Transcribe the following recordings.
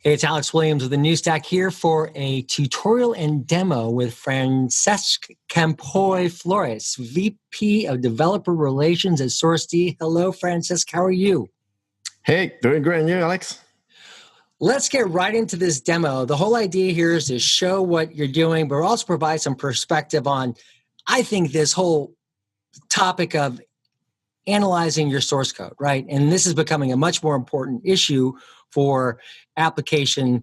Hey, it's Alex Williams with the New Stack here for a tutorial and demo with Francesc Campoy Flores, VP of Developer Relations at SourceD. Hello, Francesc. How are you? Hey, doing great. And you, Alex? Let's get right into this demo. The whole idea here is to show what you're doing, but also provide some perspective on, I think, this whole topic of analyzing your source code, right? And this is becoming a much more important issue for application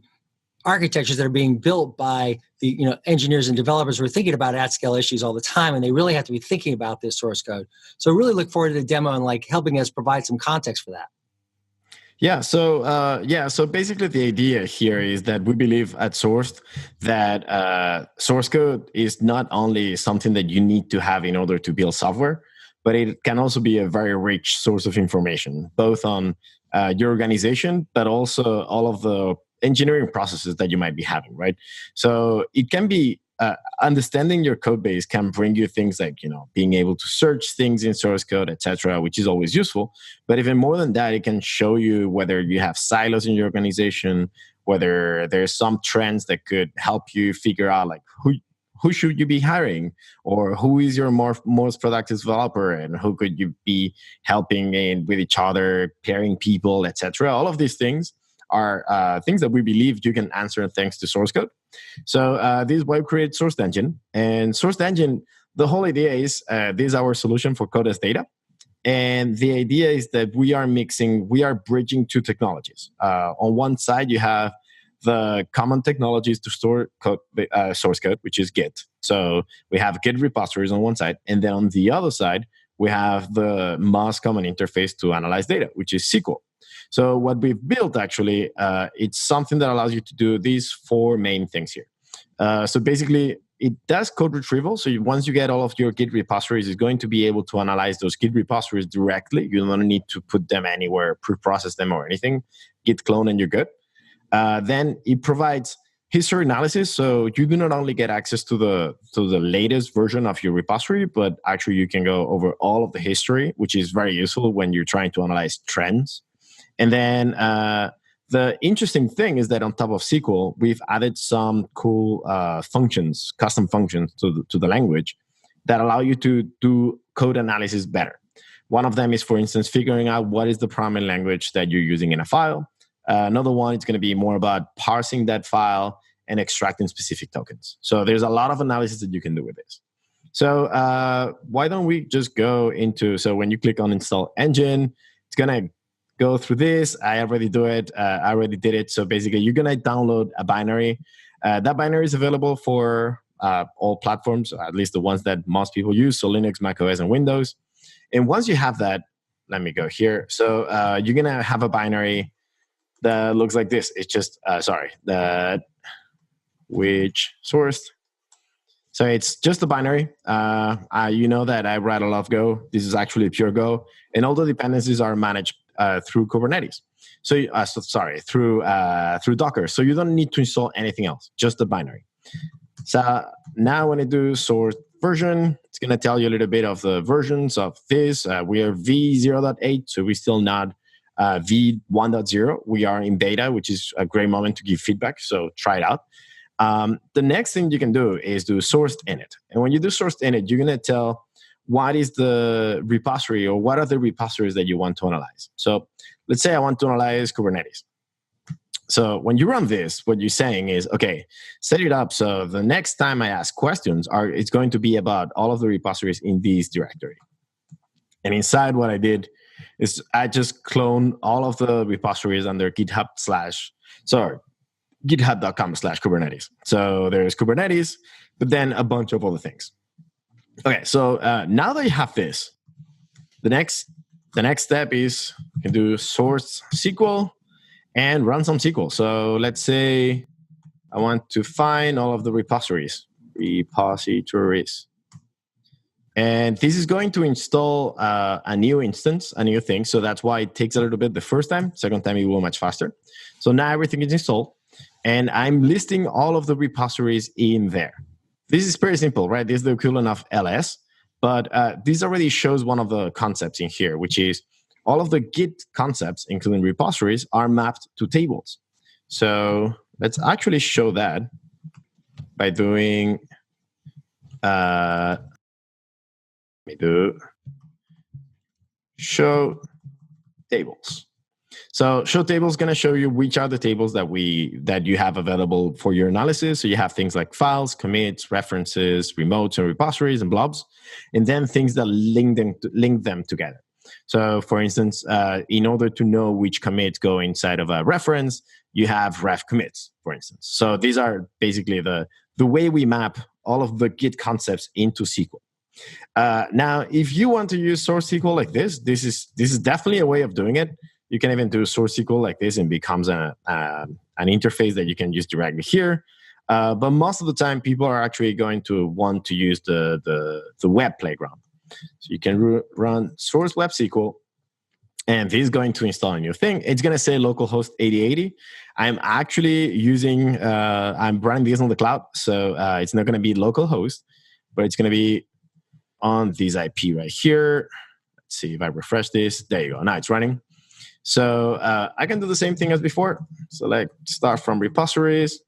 architectures that are being built by the engineers and developers who are thinking about at-scale issues all the time, and they really have to be thinking about this source code. So really look forward to the demo and helping us provide some context for that. Yeah. So basically, the idea here is that we believe at Sourced that source code is not only something that you need to have in order to build software, but it can also be a very rich source of information, both on your organization, but also all of the engineering processes that you might be having, right? So it can be understanding your code base can bring you things like being able to search things in source code, etc., which is always useful. But even more than that, it can show you whether you have silos in your organization, whether there's some trends that could help you figure out who should you be hiring, or who is your most productive developer, and who could you be helping in with each other, pairing people, etc. All of these things are things that we believe you can answer thanks to source code. So this is why we created Source Engine. And Source Engine, the whole idea is this is our solution for code as data. And the idea is that we are bridging two technologies. On one side, you have the common technologies to store code, source code, which is Git. So we have Git repositories on one side, and then on the other side, we have the most common interface to analyze data, which is SQL. So what we've built, actually, it's something that allows you to do these four main things here. So basically, it does code retrieval. So once you get all of your Git repositories, it's going to be able to analyze those Git repositories directly. You don't need to put them anywhere, pre-process them or anything. Git clone and you're good. Then it provides history analysis, so you do not only get access to the latest version of your repository, but actually you can go over all of the history, which is very useful when you're trying to analyze trends. And then the interesting thing is that on top of SQL, we've added some cool functions, custom functions to the language that allow you to do code analysis better. One of them is, for instance, figuring out what is the primary language that you're using in a file. Another one is going to be more about parsing that file and extracting specific tokens. So there's a lot of analysis that you can do with this. So why don't we just go into, so when you click on Install Engine, it's going to go through this. I already do it. I already did it. So basically, you're going to download a binary. That binary is available for all platforms, at least the ones that most people use, so Linux, Mac OS, and Windows. And once you have that, let me go here. So you're going to have a binary that looks like this. It's just, which sourced. So it's just a binary. You know that I write a lot of Go. This is actually pure Go. And all the dependencies are managed through Kubernetes. So, through Docker. So you don't need to install anything else, just the binary. So now when I do source version, it's going to tell you a little bit of the versions of this. We are v0.8, so we're still not v1.0. We are in beta, which is a great moment to give feedback. So try it out. The next thing you can do is do sourced init. And when you do sourced init, you're going to tell what is the repository or what are the repositories that you want to analyze. So let's say I want to analyze Kubernetes. So when you run this, what you're saying is, okay, set it up so the next time I ask questions, it's going to be about all of the repositories in this directory. And inside what I did is I just clone all of the repositories under github.com/Kubernetes. So there's Kubernetes, but then a bunch of other things. Okay, so now that you have this, the next step is you can do source SQL and run some SQL. So let's say I want to find all of the repositories. And this is going to install a new instance, a new thing. So that's why it takes a little bit the first time. Second time, it will much faster. So now everything is installed. And I'm listing all of the repositories in there. This is pretty simple, right? This is the equivalent of ls. But this already shows one of the concepts in here, which is all of the Git concepts, including repositories, are mapped to tables. So let's actually show that by doing, let me do show tables. So show table is going to show you which are the tables that you have available for your analysis. So you have things like files, commits, references, remotes, and repositories and blobs, and then things that link them together. So for instance, in order to know which commits go inside of a reference, you have ref commits, for instance. So these are basically the way we map all of the Git concepts into SQL. Now, if you want to use source SQL like this is definitely a way of doing it. You can even do source SQL like this and becomes an interface that you can use directly here. But most of the time, people are actually going to want to use the web playground. So you can run source web SQL, and this is going to install a new thing. It's going to say localhost 8080. I'm actually using, I'm running this on the cloud, so it's not going to be localhost, but it's going to be on this IP right here. Let's see if I refresh this. There you go. Now it's running. So I can do the same thing as before. So like start from repositories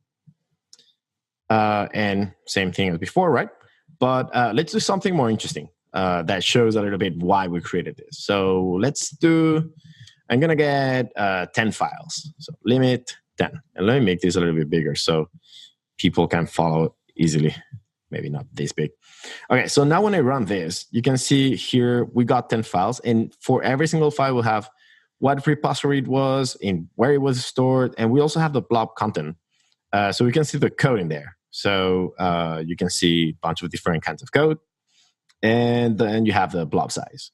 and same thing as before, right? But let's do something more interesting that shows a little bit why we created this. So let's do, I'm going to get 10 files. So limit 10. And let me make this a little bit bigger so people can follow easily. Maybe not this big. Okay, so now when I run this, you can see here we got 10 files. And for every single file, we'll have what repository it was, in where it was stored, and we also have the blob content. So we can see the code in there. So you can see a bunch of different kinds of code, and then you have the blob size.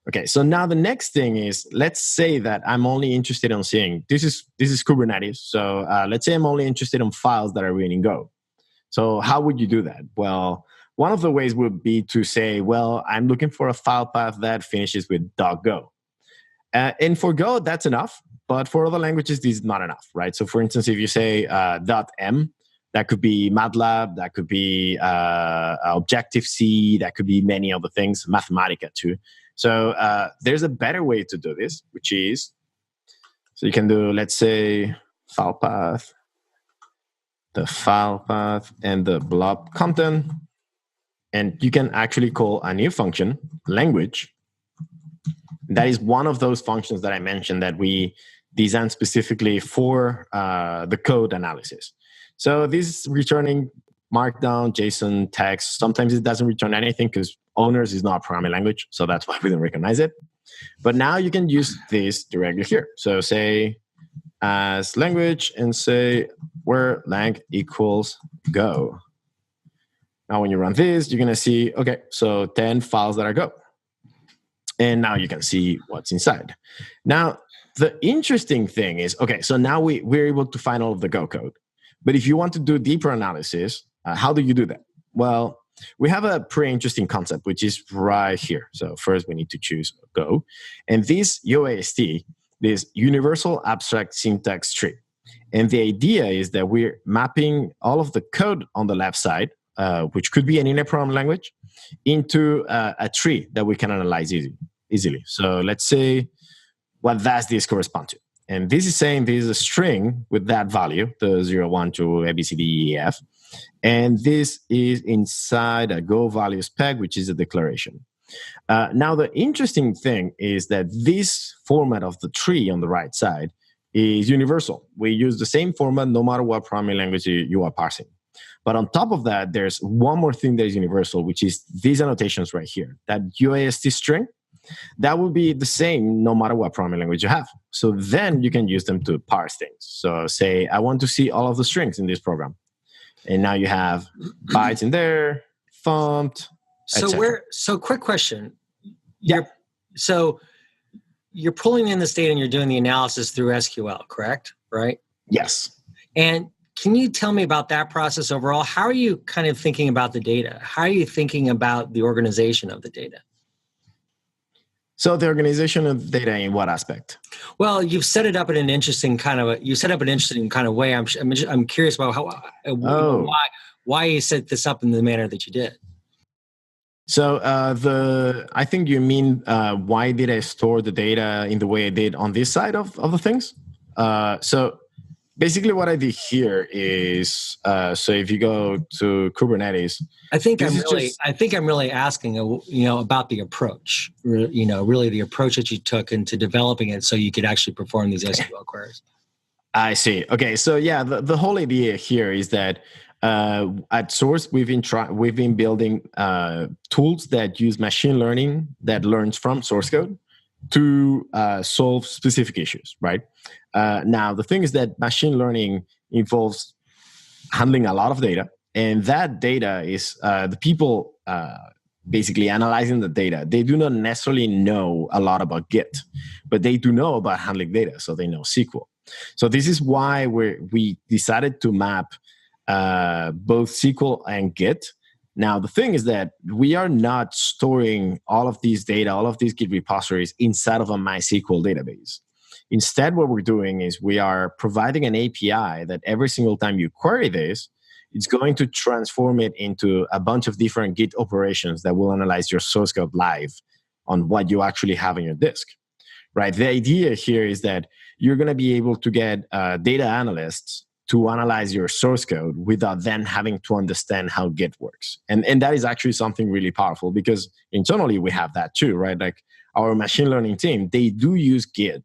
Okay, so now the next thing is, let's say that I'm only interested in seeing, this is Kubernetes. So let's say I'm only interested in files that are written in Go. So how would you do that? Well, one of the ways would be to say, well, I'm looking for a file path that finishes with .go. And for Go, that's enough. But for other languages, this is not enough, right? So for instance, if you say .m, that could be MATLAB, that could be Objective-C, that could be many other things, Mathematica too. So there's a better way to do this, which is, so you can do, let's say, file path, the file path, and the blob content. And you can actually call a new function, language. That is one of those functions that I mentioned that we designed specifically for the code analysis. So this is returning Markdown, JSON, text. Sometimes it doesn't return anything because owners is not a programming language. So that's why we didn't recognize it. But now you can use this directly here. So say as language and say where lang equals Go. Now when you run this, you're going to see, okay, so 10 files that are Go. And now you can see what's inside. Now, the interesting thing is, okay, so now we're able to find all of the Go code. But if you want to do deeper analysis, how do you do that? Well, we have a pretty interesting concept, which is right here. So first we need to choose Go. And this UAST, this Universal Abstract Syntax Tree. And the idea is that we're mapping all of the code on the left side, which could be an inner programming language, into a tree that we can analyze easily. So let's say, what does this correspond to? And this is saying this is a string with that value, the 0, 1, 2, A, B, C, D, E, F. And this is inside a Go value spec, which is a declaration. Now, the interesting thing is that this format of the tree on the right side is universal. We use the same format no matter what programming language you are parsing. But on top of that, there's one more thing that is universal, which is these annotations right here. That UAST string, that will be the same no matter what programming language you have. So then you can use them to parse things. So say, I want to see all of the strings in this program. And now you have bytes in there, font, So quick question. So you're pulling in this data and you're doing the analysis through SQL, correct? Right? Yes. And can you tell me about that process overall? How are you kind of thinking about the data? How are you thinking about the organization of the data? So the organization of data in what aspect? Well, you've set it up in an interesting kind of way. I'm curious about why you set this up in the manner that you did. So I think you mean why did I store the data in the way I did on this side of the things? So basically what I did here is, so if you go to Kubernetes, I think I'm really asking, about the approach, really the approach that you took into developing it so you could actually perform these SQL queries. I see. Okay. So yeah, the whole idea here is that at Source, we've been building tools that use machine learning that learns from source code to solve specific issues, right? Now, the thing is that machine learning involves handling a lot of data, and that data is the people basically analyzing the data. They do not necessarily know a lot about Git, but they do know about handling data, so they know SQL. So this is why we decided to map both SQL and Git. Now, the thing is that we are not storing all of these data, all of these Git repositories inside of a MySQL database. Instead, what we're doing is we are providing an API that every single time you query this, it's going to transform it into a bunch of different Git operations that will analyze your source code live on what you actually have on your disk, right? The idea here is that you're going to be able to get data analysts to analyze your source code without then having to understand how Git works. And that is actually something really powerful because internally we have that too, right? Like our machine learning team, they do use Git,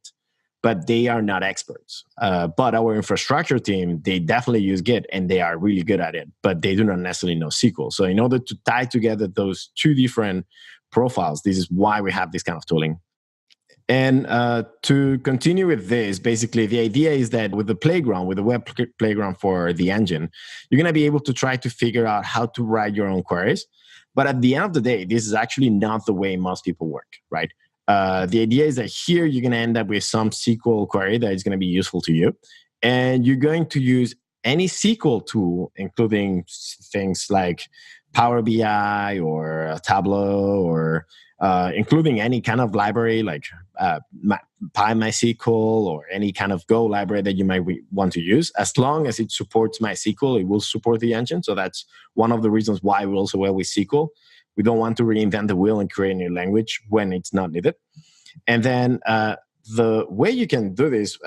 but they are not experts. But our infrastructure team, they definitely use Git and they are really good at it, but they do not necessarily know SQL. So in order to tie together those two different profiles, this is why we have this kind of tooling. And to continue with this, basically, the idea is that with the playground, with the web playground for the engine, you're going to be able to try to figure out how to write your own queries. But at the end of the day, this is actually not the way most people work, right? The idea is that here you're going to end up with some SQL query that is going to be useful to you. And you're going to use any SQL tool, including things like Power BI or Tableau or including any kind of library like PyMySQL or any kind of Go library that you might want to use. As long as it supports MySQL, it will support the engine. So that's one of the reasons why we also well with SQL. We don't want to reinvent the wheel and create a new language when it's not needed. And then the way you can do this,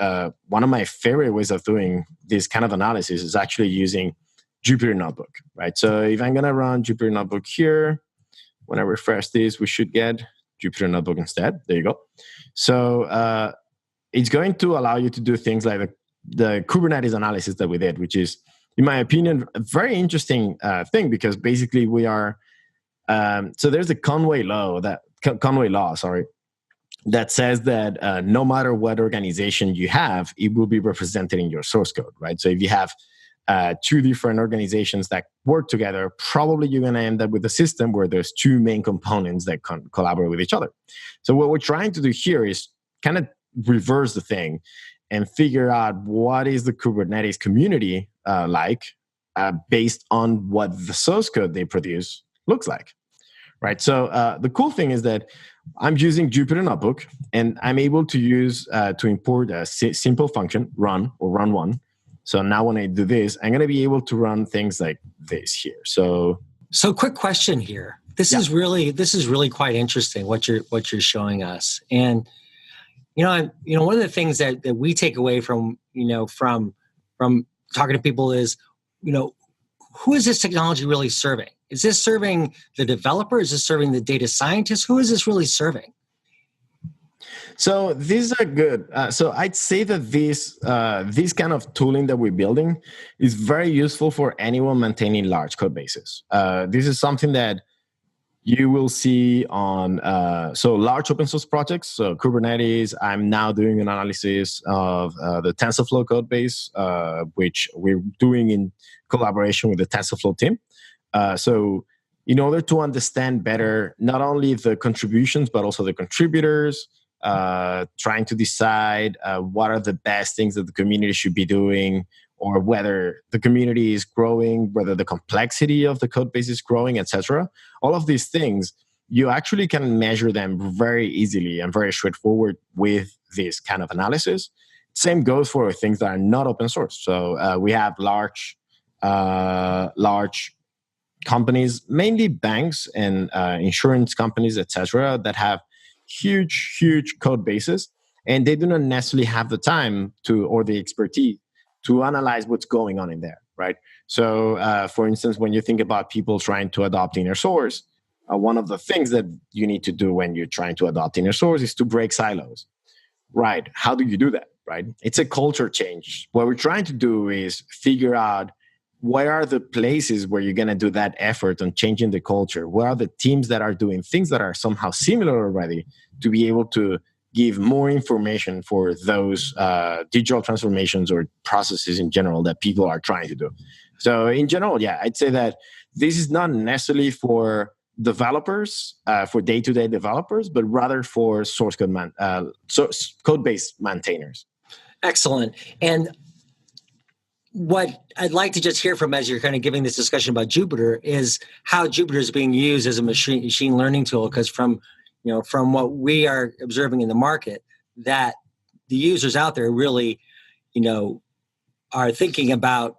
one of my favorite ways of doing this kind of analysis is actually using Jupyter Notebook, right? So if I'm going to run Jupyter Notebook here, when I refresh this, we should get Jupyter Notebook instead. There you go. So it's going to allow you to do things like the Kubernetes analysis that we did, which is, in my opinion, a very interesting thing because basically we are, so there's a Conway law that says that no matter what organization you have, it will be represented in your source code, right? So if you have two different organizations that work together, probably you're going to end up with a system where there's two main components that collaborate with each other. So what we're trying to do here is kind of reverse the thing and figure out what is the Kubernetes community like based on what the source code they produce looks like, right? So the cool thing is that I'm using Jupyter Notebook, and I'm able to use to import a simple function, run or run one. So now when I do this, I'm going to be able to run things like this here. So quick question here. This is really quite interesting what you're showing us. And one of the things that we take away from talking to people is, who is this technology really serving? Is this serving the developer? Is this serving the data scientist? Who is this really serving? So these are good. So I'd say that this kind of tooling that we're building is very useful for anyone maintaining large code bases. This is something that you will see on so large open source projects. So Kubernetes, I'm now doing an analysis of the Tensorflow Codebase, which we're doing in collaboration with the Tensorflow team. So in order to understand better, not only the contributions, but also the contributors, trying to decide what are the best things that the community should be doing, or whether the community is growing, whether the complexity of the code base is growing, etc. All of these things, you actually can measure them very easily and very straightforward with this kind of analysis. Same goes for things that are not open source. So we have large companies, mainly banks and insurance companies, etc., that have huge code bases, and they do not necessarily have the time to or the expertise to analyze what's going on in there, right? So, for instance, when you think about people trying to adopt inner source, one of the things that you need to do when you're trying to adopt inner source is to break silos. Right. How do you do that? Right. It's a culture change. What we're trying to do is figure out what are the places where you're going to do that effort on changing the culture. What are the teams that are doing things that are somehow similar already to be able to give more information for those digital transformations or processes in general that people are trying to do. So in general, yeah, I'd say that this is not necessarily for developers, for day-to-day developers, but rather for source code base maintainers. Excellent. And what I'd like to just hear from, as you're kind of giving this discussion about Jupyter, is how Jupyter is being used as a machine learning tool. Because from what we are observing in the market, that the users out there really, are thinking about,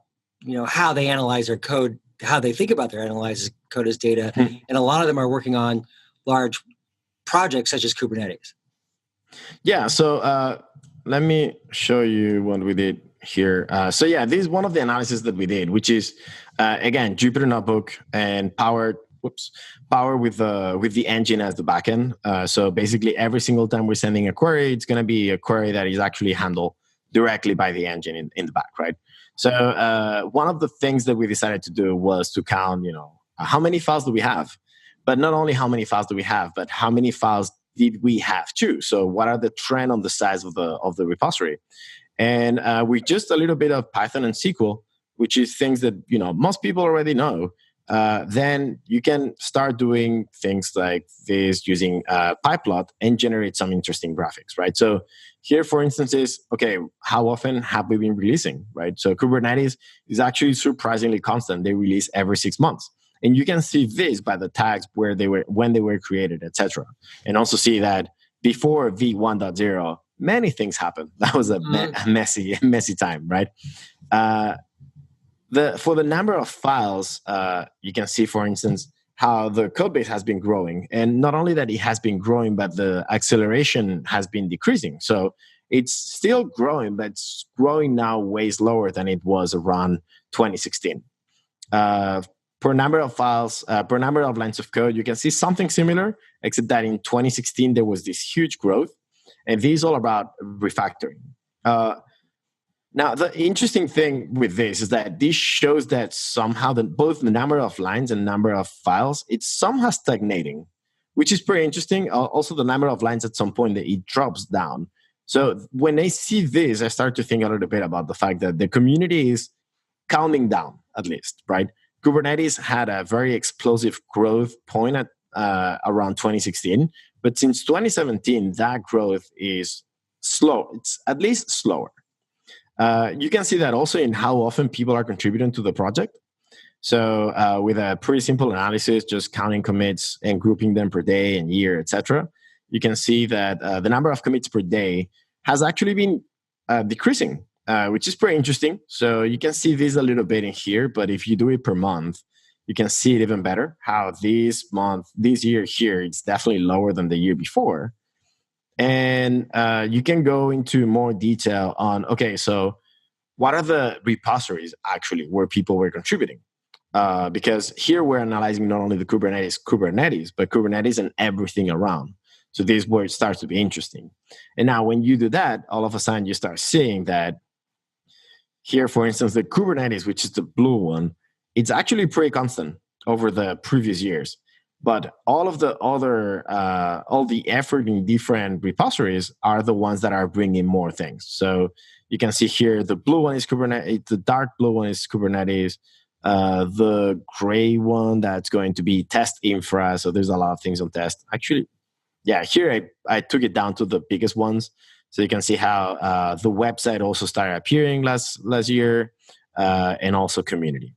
how they analyze their code, how they think about their analysis code as data, and a lot of them are working on large projects such as Kubernetes. Yeah. So let me show you what we did here. So yeah, this is one of the analysis that we did, which is again Jupyter Notebook and power with the engine as the backend. So basically, every single time we're sending a query, it's going to be a query that is actually handled directly by the engine in the back, right? So one of the things that we decided to do was to count, how many files do we have? But not only how many files do we have, but how many files did we have too? So what are the trend on the size of the repository? And with just a little bit of Python and SQL, which is things that most people already know, then you can start doing things like this using PyPlot and generate some interesting graphics, right? So here, for instance, is, okay, how often have we been releasing, right? So Kubernetes is actually surprisingly constant. They release every 6 months. And you can see this by the tags when they were created, etc. And also see that before v1.0, many things happened. That was a messy time, right? For the number of files, you can see, for instance, how the code base has been growing. And not only that it has been growing, but the acceleration has been decreasing. So it's still growing, but it's growing now way slower than it was around 2016. Per number of files, per number of lines of code, you can see something similar, except that in 2016, there was this huge growth. And this is all about refactoring. Now, the interesting thing with this is that this shows that somehow both the number of lines and number of files, it's somehow stagnating, which is pretty interesting. Also, the number of lines at some point, it drops down. So when I see this, I start to think a little bit about the fact that the community is calming down, at least, right? Kubernetes had a very explosive growth point at around 2016. But since 2017, that growth is slow. It's at least slower. You can see that also in how often people are contributing to the project. So with a pretty simple analysis, just counting commits and grouping them per day and year, etc., you can see that the number of commits per day has actually been decreasing, which is pretty interesting. So you can see this a little bit in here, but if you do it per month, you can see it even better, how this year here, it's definitely lower than the year before. And you can go into more detail on, okay, so what are the repositories actually where people were contributing? Because here we're analyzing not only the Kubernetes, but Kubernetes and everything around. So this is where it starts to be interesting. And now when you do that, all of a sudden you start seeing that here, for instance, the Kubernetes, which is the blue one, it's actually pretty constant over the previous years. But all of the other, all the effort in different repositories are the ones that are bringing more things. So you can see here, the blue one is Kubernetes, the dark blue one is Kubernetes, the gray one that's going to be test infra. So there's a lot of things on test. Actually, yeah, here I took it down to the biggest ones. So you can see how the website also started appearing last year, and also community.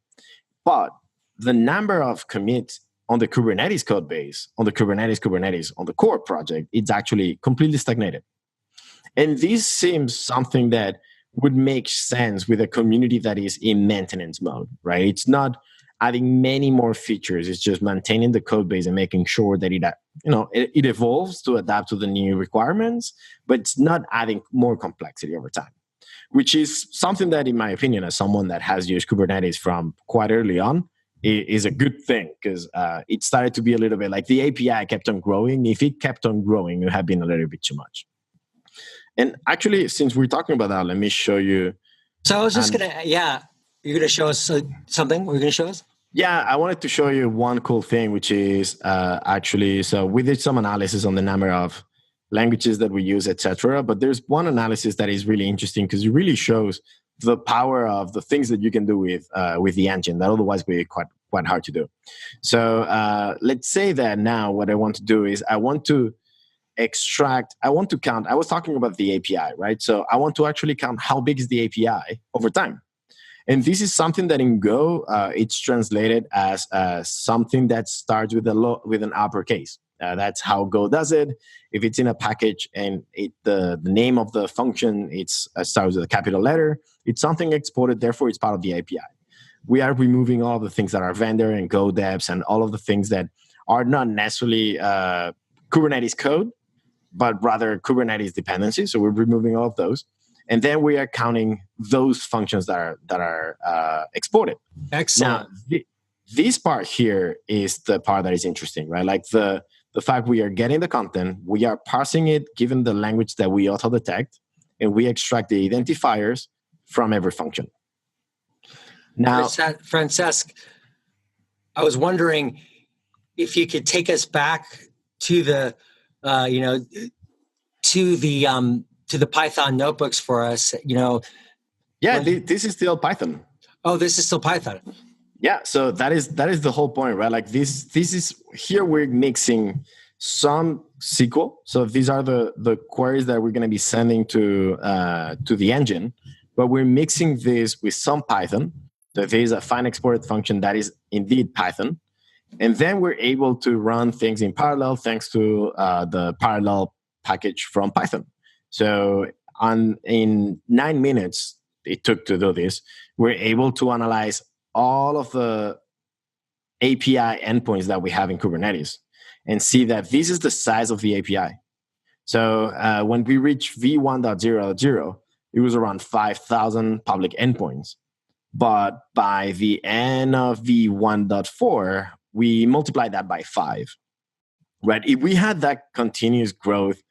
But the number of commits on the Kubernetes code base, on the Kubernetes, on the core project, it's actually completely stagnated. And this seems something that would make sense with a community that is in maintenance mode, right? It's not adding many more features. It's just maintaining the code base and making sure that it evolves to adapt to the new requirements, but it's not adding more complexity over time, which is something that, in my opinion, as someone that has used Kubernetes from quite early on, is a good thing, because it started to be a little bit like the API kept on growing. If it kept on growing, it would have been a little bit too much. And actually, since we're talking about that, let me show you. So I was just you're going to show us something? We're going to show us? Yeah, I wanted to show you one cool thing, which is so we did some analysis on the number of languages that we use, etc. But there's one analysis that is really interesting because it really shows the power of the things that you can do with the engine that otherwise would be quite hard to do. So let's say that now what I want to do is I want to count. I was talking about the API, right? So I want to actually count how big is the API over time. And this is something that in Go, it's translated as something that starts with an uppercase. That's how Go does it. If it's in a package and the name of the function starts with a capital letter, it's something exported, therefore it's part of the API. We are removing all of the things that are vendor and Go devs and all of the things that are not necessarily Kubernetes code, but rather Kubernetes dependencies. So we're removing all of those. And then we are counting those functions that are exported. Excellent. Now, this part here is the part that is interesting, right? Like the fact we are getting the content, we are parsing it given the language that we auto-detect, and we extract the identifiers from every function. Now, Francesc, I was wondering if you could take us back to the Python notebooks for us. This is still Python. Oh, this is still Python. Yeah, so that is the whole point, right? Like this is here we're mixing some SQL. So these are the queries that we're going to be sending to the engine, but we're mixing this with some Python. So there is a find exported function that is indeed Python, and then we're able to run things in parallel thanks to the parallel package from Python. So in 9 minutes it took to do this, we're able to analyze all of the API endpoints that we have in Kubernetes and see that this is the size of the API. So when we reached v1.0.0, it was around 5,000 public endpoints. But by the end of v1.4, we multiplied that by 5. Right? If we had that continuous growth,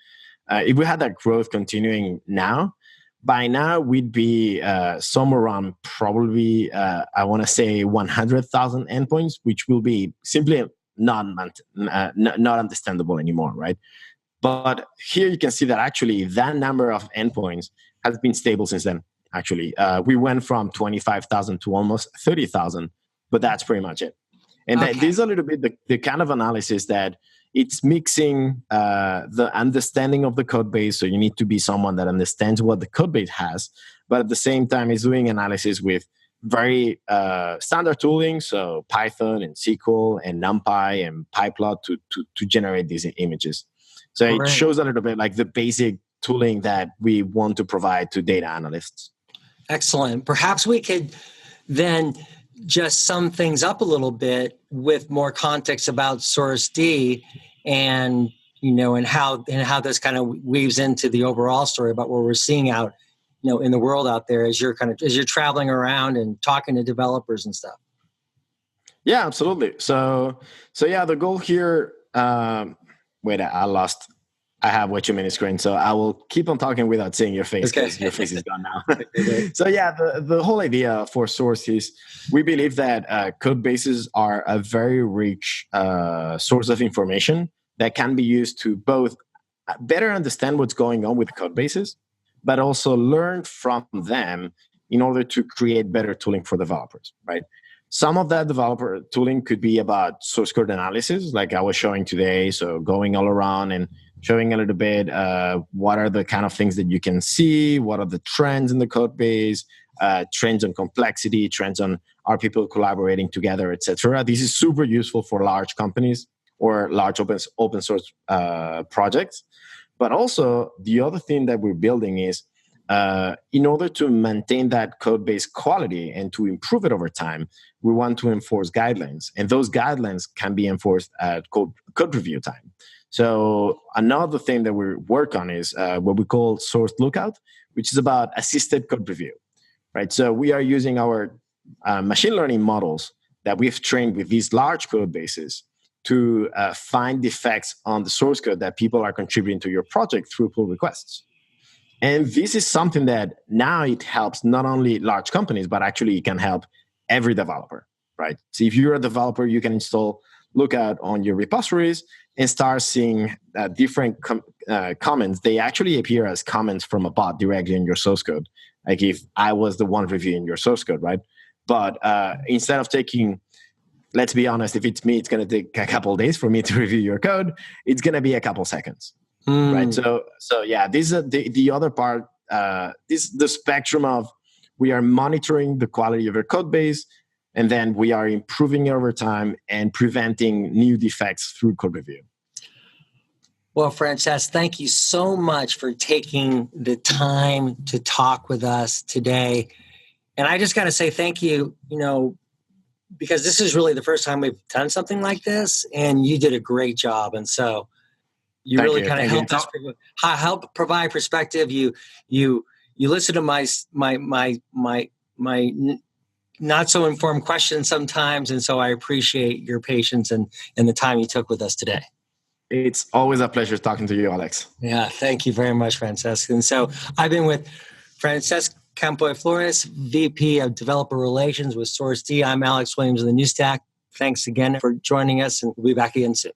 if we had that growth continuing now, by now we'd be somewhere around probably, I want to say 100,000 endpoints, which will be simply not understandable anymore, right? But here you can see that actually that number of endpoints has been stable since then. Actually, we went from 25,000 to almost 30,000, but that's pretty much it. And this is a little bit the kind of analysis that it's mixing the understanding of the code base. So you need to be someone that understands what the code base has, but at the same time is doing analysis with very standard tooling. So Python and SQL and NumPy and PyPlot to generate these images. So it shows a little bit like the basic tooling that we want to provide to data analysts. Excellent. Perhaps we could then just sum things up a little bit with more context about Source D and how this kind of weaves into the overall story about what we're seeing out in the world out there as you're traveling around and talking to developers and stuff. Yeah, absolutely. So yeah, the goal here. I have way too many screens, so I will keep on talking without seeing your face because your face is gone now. So yeah, the whole idea for Source is we believe that code bases are a very rich source of information that can be used to both better understand what's going on with code bases, but also learn from them in order to create better tooling for developers, right? Some of that developer tooling could be about source code analysis, like I was showing today. So going all around and showing a little bit what are the kind of things that you can see, what are the trends in the code base, trends on complexity, trends on are people collaborating together, etc. This is super useful for large companies or large open source projects. But also the other thing that we're building is in order to maintain that code base quality and to improve it over time, we want to enforce guidelines. And those guidelines can be enforced at code review time. So another thing that we work on is what we call source lookout, which is about assisted code review, right? So we are using our machine learning models that we've trained with these large code bases to find defects on the source code that people are contributing to your project through pull requests. And this is something that now it helps not only large companies, but actually it can help every developer, right? So if you're a developer, you can install Lookout on your repositories and start seeing different comments. They actually appear as comments from a bot directly in your source code. Like if I was the one reviewing your source code, right? But instead of taking, let's be honest, if it's me, it's going to take a couple of days for me to review your code. It's going to be a couple seconds, right? So yeah, this is the other part. This is the spectrum of we are monitoring the quality of your code base, and then we are improving it over time and preventing new defects through code review. Well, Francesc, thank you so much for taking the time to talk with us today. And I just got to say thank you, because this is really the first time we've done something like this, and you did a great job. And so you Thank really you. kind of helped us help provide perspective. You listen to my not so informed questions sometimes, and so I appreciate your patience and the time you took with us today. It's always a pleasure talking to you, Alex. Yeah, thank you very much, Francesc. And so I've been with Francesc Campoy Flores, VP of Developer Relations with SourceD. I'm Alex Williams of the New Stack. Thanks again for joining us, and we'll be back again soon.